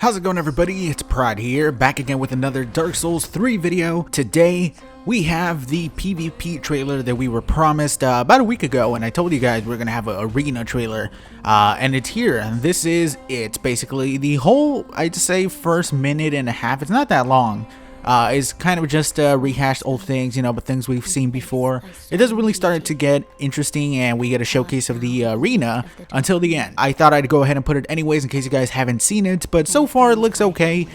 How's it going, everybody? It's Prod here, back again with another Dark Souls 3 video. Today, we have the PvP trailer that we were promised about a week ago, and I told you guys we're gonna have an arena trailer, and it's here. And this is it. Basically, the whole, I'd say, first minute and a half. It's not that long. Is kind of just rehashed old things, you know, but things we've seen before. It doesn't really start to get interesting, and we get a showcase of the arena until the end. I thought I'd go ahead and put it anyways in case you guys haven't seen it, but so far it looks okay.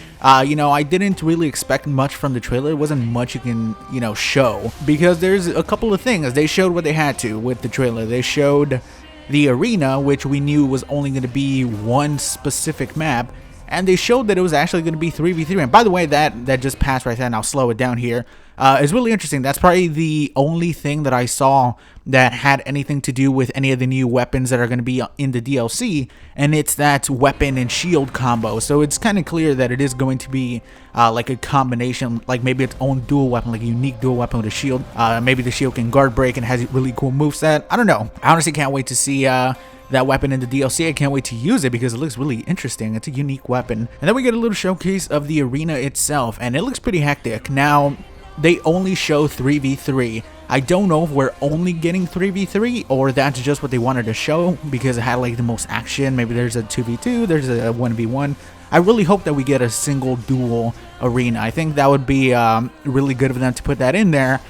You know, I didn't really expect much from the trailer. It wasn't much you can, you know, show, because there's a couple of things. They showed what they had to with the trailer. They showed the arena, which we knew was only going to be one specific map, and they showed that it was actually going to be 3v3. And by the way, that just passed right there, and I'll slow it down here. It's really interesting. That's probably the only thing that I saw that had anything to do with any of the new weapons that are going to be in the DLC, and it's that weapon and shield combo. So it's kind of clear that it is going to be like a combination, like maybe its own dual weapon, like a unique dual weapon with a shield. Maybe the shield can guard break and has a really cool moveset. I don't know. I honestly can't wait to see that weapon in the DLC. I can't wait to use it because it looks really interesting. It's a unique weapon. And then we get a little showcase of the arena itself, and it looks pretty hectic. Now, they only show 3v3. I don't know if we're only getting 3v3 or that's just what they wanted to show because it had like the most action. Maybe there's a 2v2, there's a 1v1. I really hope that we get a single dual arena. I think that would be really good of them to put that in there.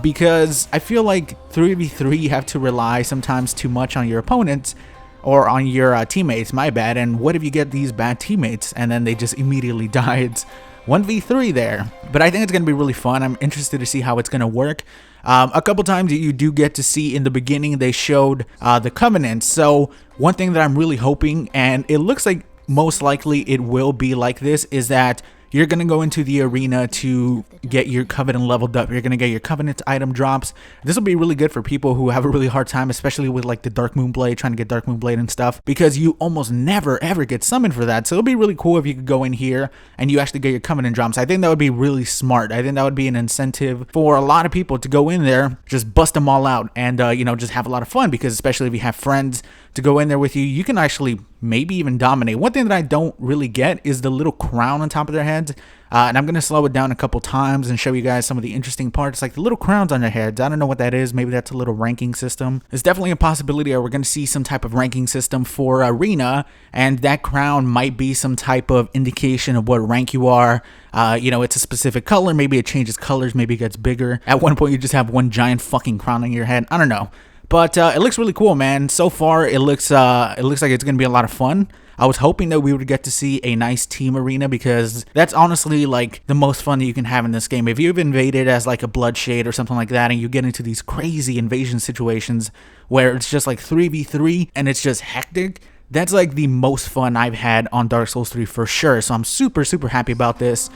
Because I feel like 3v3 you have to rely sometimes too much on your opponents or on your teammates, my bad. And what if you get these bad teammates and then they just immediately die? It's 1v3 there. But I think it's going to be really fun. I'm interested to see how it's going to work. A couple times you do get to see in the beginning they showed the Covenants. So one thing that I'm really hoping, and it looks like most likely it will be like this, is that you're going to go into the arena to get your Covenant leveled up. You're going to get your Covenant item drops. This will be really good for people who have a really hard time, especially with like the Dark Moon Blade, trying to get Dark Moon Blade and stuff, because you almost never ever get summoned for that. So it'll be really cool if you could go in here and you actually get your Covenant drops. I think that would be really smart. I think that would be an incentive for a lot of people to go in there, just bust them all out, and you know, just have a lot of fun, because especially if you have friends to go in there with you, you can actually maybe even dominate. One thing that I don't really get is the little crown on top of their heads. And I'm going to slow it down a couple times and show you guys some of the interesting parts, like the little crowns on their heads. I don't know what that is. Maybe that's a little ranking system. There's definitely a possibility that we're going to see some type of ranking system for arena, and that crown might be some type of indication of what rank you are. You know, it's a specific color. Maybe it changes colors. Maybe it gets bigger. At one point, you just have one giant fucking crown on your head. I don't know. But it looks really cool, man. So far, it looks like it's going to be a lot of fun. I was hoping that we would get to see a nice team arena, because that's honestly like the most fun that you can have in this game. If you've invaded as like a Bloodshade or something like that, and you get into these crazy invasion situations where it's just like 3v3 and it's just hectic, that's like the most fun I've had on Dark Souls 3 for sure. So I'm super happy about this.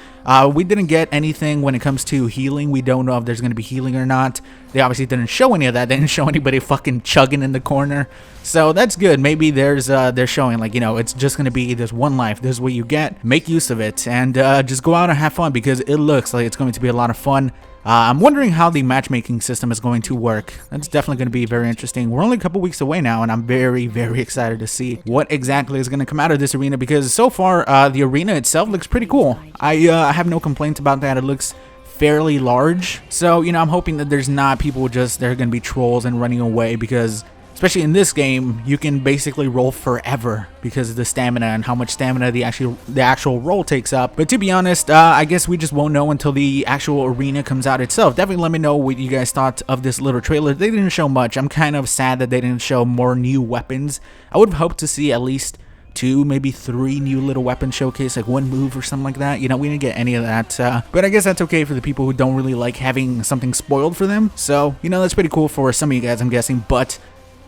We didn't get anything when it comes to healing. We don't know if there's going to be healing or not. They obviously didn't show any of that. They didn't show anybody fucking chugging in the corner. So that's good. Maybe they're showing, like, you know, it's just going to be there's one life. This is what you get. Make use of it and just go out and have fun, because it looks like it's going to be a lot of fun. I'm wondering how the matchmaking system is going to work. That's definitely going to be very interesting. We're only a couple weeks away now, and I'm very excited to see what exactly is going to come out of this arena, because so far, the arena itself looks pretty cool. I have no complaints about that. It looks fairly large. So, you know, I'm hoping that there's not people just, they're going to be trolls and running away, because especially in this game, you can basically roll forever because of the stamina and how much stamina the actual roll takes up. But to be honest, I guess we just won't know until the actual arena comes out itself. Definitely let me know what you guys thought of this little trailer. They didn't show much. I'm kind of sad that they didn't show more new weapons. I would have hoped to see at least 2, maybe 3 new little weapon showcase, like one move or something like that. You know, we didn't get any of that, but I guess that's okay for the people who don't really like having something spoiled for them. So, you know, that's pretty cool for some of you guys, I'm guessing, but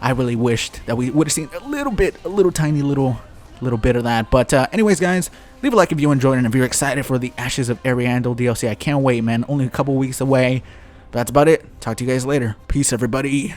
I really wished that we would have seen a little tiny bit of that. But anyways, guys, leave a like if you enjoyed, and if you're excited for the Ashes of Ariandel DLC. I can't wait, man. Only a couple weeks away. But that's about it. Talk to you guys later. Peace, everybody.